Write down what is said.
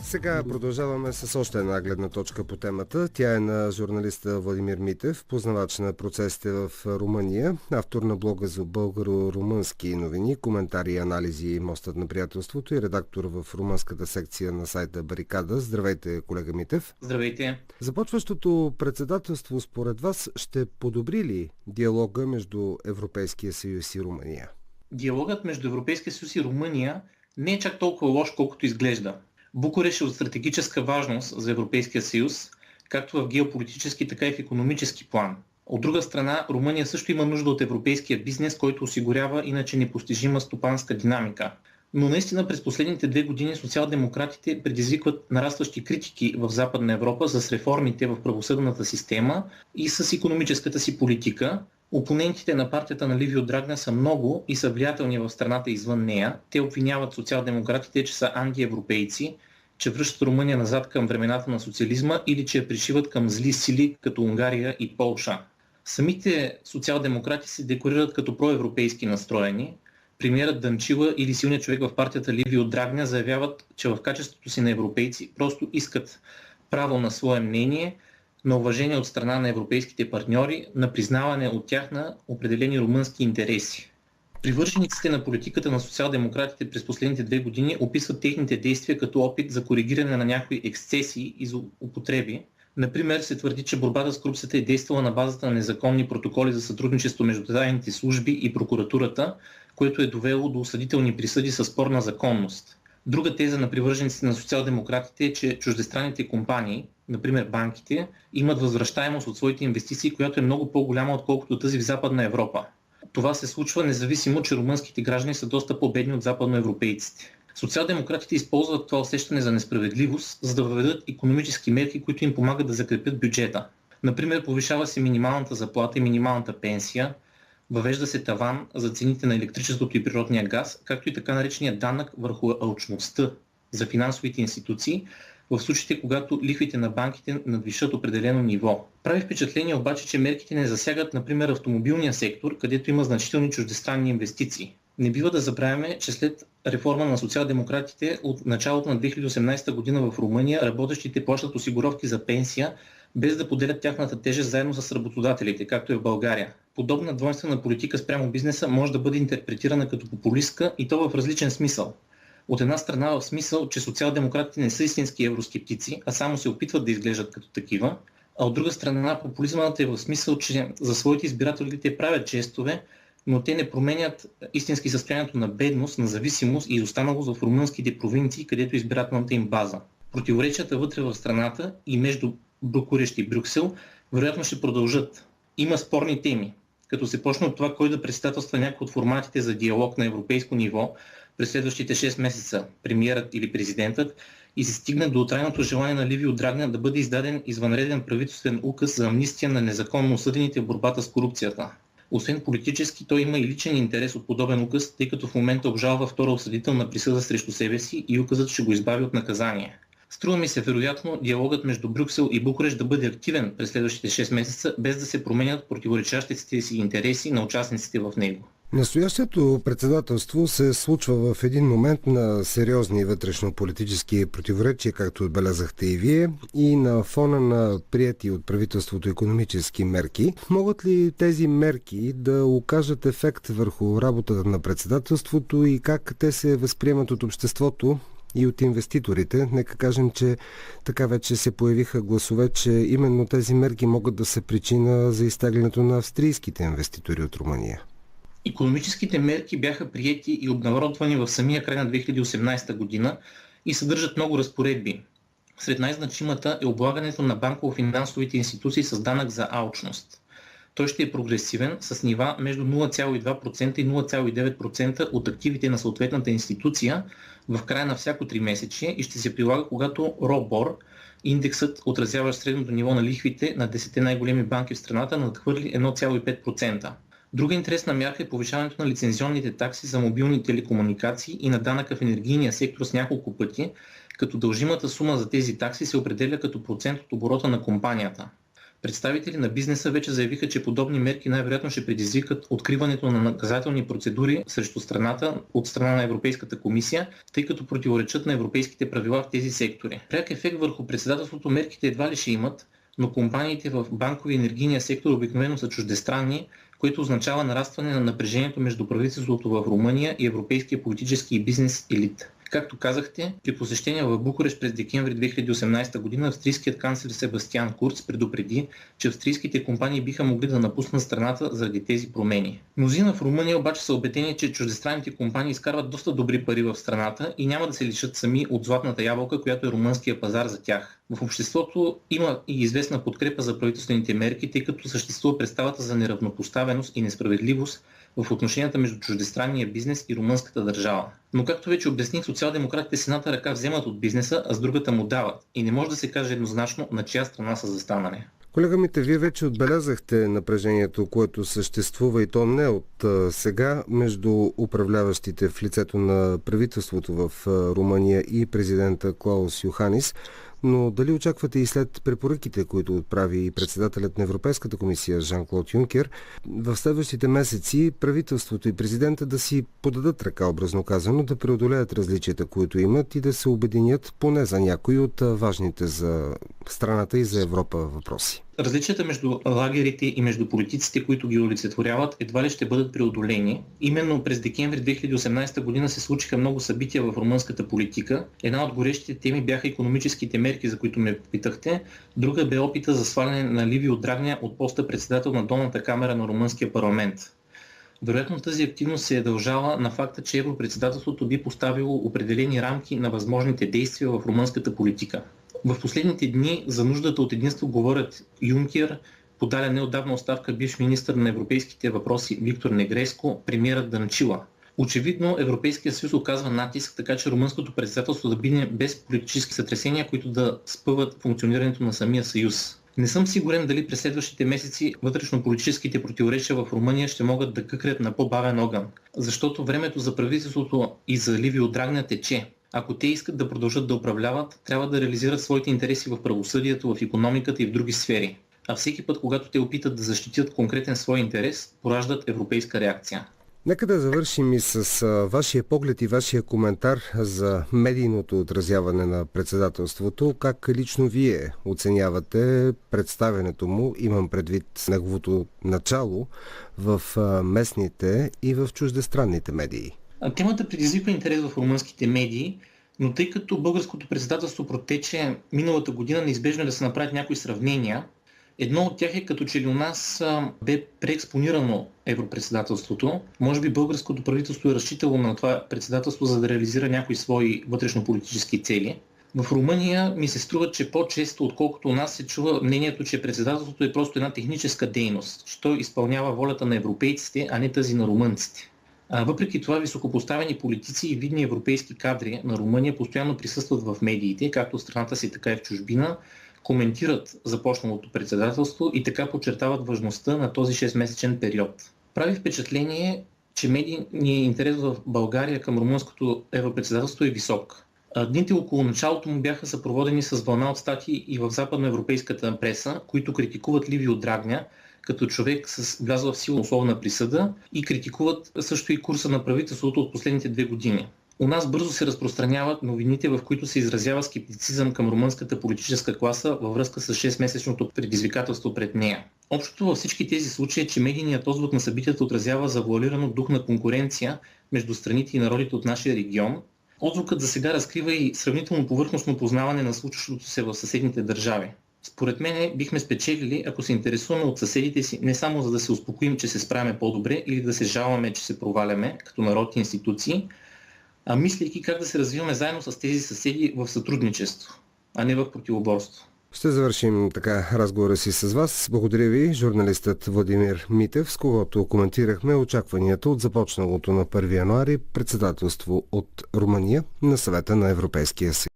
Сега продължаваме с още една гледна точка по темата. Тя е на журналиста Владимир Митев, познавач на процесите в Румъния, автор на блога за българо-румънски новини, коментари и анализи "Мостът на приятелството" и редактор в румънската секция на сайта Барикада. Здравейте, колега Митев. Здравейте. Започващото председателство според вас ще подобри ли диалога между Европейския съюз и Румъния? Диалогът между Европейския съюз и Румъния не е чак толкова лош, колкото изглежда. Букурещ е от стратегическа важност за Европейския съюз, както в геополитически, така и в икономически план. От друга страна, Румъния също има нужда от европейския бизнес, който осигурява иначе непостижима стопанска динамика. Но наистина през последните 2 години социал-демократите предизвикват нарастващи критики в Западна Европа с реформите в правосъдната система и с икономическата си политика. Опонентите на партията на Ливио Драгна са много и са влиятелни в страната извън нея. Те обвиняват социал-демократите, че са антиевропейци, че връщат Румъния назад към времената на социализма или че я пришиват към зли сили като Унгария и Полша. Самите социал-демократи се декорират като проевропейски настроени. Премиерът Данчила или силният човек в партията Ливио Драгна заявяват, че в качеството си на европейци просто искат право на свое мнение, на уважение от страна на европейските партньори, на признаване от тях на определени румънски интереси. Привържениците на политиката на социал-демократите през последните 2 години описват техните действия като опит за коригиране на някои ексцесии и злоупотреби. Например, се твърди, че борбата с корупцията е действала на базата на незаконни протоколи за сътрудничество между тайните служби и прокуратурата, което е довело до осъдителни присъди със спорна законност. Друга теза на привържениците на социал-демократите е, че чуждестранните компании, например банките, имат възвръщаемост от своите инвестиции, която е много по-голяма, отколкото тази в Западна Европа. Това се случва независимо, че румънските граждани са доста по-бедни от западноевропейците. Социал-демократите използват това усещане за несправедливост, за да въведат икономически мерки, които им помагат да закрепят бюджета. Например, повишава се минималната заплата и минималната пенсия, въвежда се таван за цените на електричеството и природния газ, както и така наречения данък върху алчността за финансовите институции, в случаите, когато лихвите на банките надвишат определено ниво. Прави впечатление обаче, че мерките не засягат, например, автомобилния сектор, където има значителни чуждестранни инвестиции. Не бива да забравяме, че след реформа на социал-демократите от началото на 2018 година в Румъния работещите плащат осигуровки за пенсия, без да поделят тяхната тежест заедно с работодателите, както е в България. Подобна двойствена политика спрямо бизнеса може да бъде интерпретирана като популистка и то в различен смисъл. От една страна в смисъл, че социал-демократите не са истински евроскептици, а само се опитват да изглеждат като такива, а от друга страна популизмът е в смисъл, че за своите избиратели те правят жестове, но те не променят истински състоянието на бедност, на зависимост и изостаналост в румънските провинции, където е избирателната им база. Противоречията вътре в страната и между Букурещ и Брюксел вероятно ще продължат. Има спорни теми, като се почне от това кой да председателства някои от форматите за диалог на европейско ниво през следващите 6 месеца, премиерът или президентът, и се стигне до трайното желание на Ливио Драгна да бъде издаден извънреден правителствен указ за амнистия на незаконно осъдените в борбата с корупцията. Освен политически, той има и личен интерес от подобен указ, тъй като в момента обжалва втора осъдителна присъда срещу себе си и указът ще го избави от наказание. Струва ми се вероятно диалогът между Брюксел и Букурещ да бъде активен през следващите 6 месеца, без да се променят противоречащите си интереси на участниците в него. Настоящето председателство се случва в един момент на сериозни вътрешно-политически противоречия, както отбелязахте и вие, и на фона на приети от правителството икономически мерки. Могат ли тези мерки да окажат ефект върху работата на председателството и как те се възприемат от обществото и от инвеститорите? Нека кажем, че така вече се появиха гласове, че именно тези мерки могат да са причина за изтеглянето на австрийските инвеститори от Румъния. Икономическите мерки бяха приети и обнародвани в самия край на 2018 година и съдържат много разпоредби. Сред най-значимата е облагането на банково-финансовите институции с данък за алчност. Той ще е прогресивен с нива между 0,2% и 0,9% от активите на съответната институция в края на всяко 3 месече и ще се прилага, когато РОБОР, индексът, отразяващ средното ниво на лихвите на 10 най-големи банки в страната, надхвърли 1,5%. Друга интересна мярка е повишаването на лицензионните такси за мобилни телекомуникации и на данъка в енергийния сектор с няколко пъти, като дължимата сума за тези такси се определя като процент от оборота на компанията. Представители на бизнеса вече заявиха, че подобни мерки най-вероятно ще предизвикат откриването на наказателни процедури срещу страната от страна на Европейската комисия, тъй като противоречат на европейските правила в тези сектори. Пряк ефект върху председателството мерките едва ли ще имат, но компаниите в банкови и енергийния сектор обикновено са чуждестранни, което означава нарастване на напрежението между правителството в Румъния и европейския политически и бизнес елит. Както казахте, при посещение в Букурещ през декември 2018 година австрийският канцлер Себастиан Курц предупреди, че австрийските компании биха могли да напуснат страната заради тези промени. Мнозина в Румъния обаче са убедени, че чуждестранните компании изкарват доста добри пари в страната и няма да се лишат сами от златната ябълка, която е румънския пазар за тях. В обществото има и известна подкрепа за правителствените мерки, тъй като съществува представата за неравнопоставеност и несправедливост в отношенията между чуждестранния бизнес и румънската държава. Но както вече обясних, социал-демократите с едната ръка вземат от бизнеса, а с другата му дават. И не може да се каже еднозначно на чия страна са застанали. Колега Митев, вие вече отбелязахте напрежението, което съществува и то не от сега между управляващите в лицето на правителството в Румъния и президента Клаус Йоханис. Но дали очаквате и след препоръките, които отправи и председателят на Европейската комисия Жан-Клод Юнкер, в следващите месеци правителството и президента да си подадат ръка, образно казано, да преодолеят различията, които имат и да се обединят поне за някои от важните за страната и за Европа въпроси? Различията между лагерите и между политиците, които ги олицетворяват, едва ли ще бъдат преодолени. Именно през декември 2018 година се случиха много събития в румънската политика. Една от горещите теми бяха икономическите мерки, за които ме попитахте. Друга бе опита за сваляне на Ливио Драгня от поста председател на долната камера на румънския парламент. Вероятно тази активност се е дължала на факта, че европредседателството би поставило определени рамки на възможните действия в румънската политика. В последните дни за нуждата от единство говорят Юнкер, подаля неотдавна оставка бивш министър на европейските въпроси Виктор Негреско, премиерът Данчила. Очевидно Европейския съюз оказва натиск, така че румънското председателство да бине без политически сътресения, които да спъват функционирането на самия съюз. Не съм сигурен дали през следващите месеци вътрешно-политическите противоречия в Румъния ще могат да къкрят на по-бавен огън, защото времето за правителството и за Ливио Драгня тече. Ако те искат да продължат да управляват, трябва да реализират своите интереси в правосъдието, в икономиката и в други сфери. А всеки път, когато те опитат да защитят конкретен свой интерес, пораждат европейска реакция. Нека да завършим и с вашия поглед и вашия коментар за медийното отразяване на председателството. Как лично вие оценявате представянето му, имам предвид неговото начало, в местните и в чуждестранните медии? Темата предизвиква интерес в румънските медии, но тъй като българското председателство протече миналата година, неизбежно е да се направят някои сравнения. Едно от тях е като че ли у нас бе преекспонирано европредседателството. Може би българското правителство е разчитало на това председателство, за да реализира някои свои вътрешно-политически цели. В Румъния ми се струва, че по-често, отколкото у нас, се чува мнението, че председателството е просто една техническа дейност, че той изпълнява волята на европейците, а не тази на румънците. Въпреки това, високопоставени политици и видни европейски кадри на Румъния постоянно присъстват в медиите, както в страната си, така и в чужбина, коментират започналото председателство и така подчертават важността на този 6-месечен период. Прави впечатление, че медийният интерес в България към румънското европредседателство е висок. Дните около началото му бяха съпроводени с вълна от статии и в западноевропейската преса, които критикуват Ливио Драгня като човек с влязла в сила условна присъда и критикуват също и курса на правителството от последните 2 години. У нас бързо се разпространяват новините, в които се изразява скептицизъм към румънската политическа класа във връзка с 6-месечното предизвикателство пред нея. Общото във всички тези случаи е, че медийният отзвук на събитията отразява завуалирано дух на конкуренция между страните и народите от нашия регион. Отзвукът за сега разкрива и сравнително повърхностно познаване на случващото се в съседните държави. Според мен бихме спечелили, ако се интересуваме от съседите си не само за да се успокоим, че се справяме по-добре или да се жалваме, че се проваляме като народ и институции, а мислейки как да се развиваме заедно с тези съседи в сътрудничество, а не в противоборство. Ще завършим така разговора си с вас. Благодаря ви, журналистът Владимир Митев, с когото коментирахме очакванията от започналото на 1 януари председателство от Румъния на Съвета на Европейския съюз.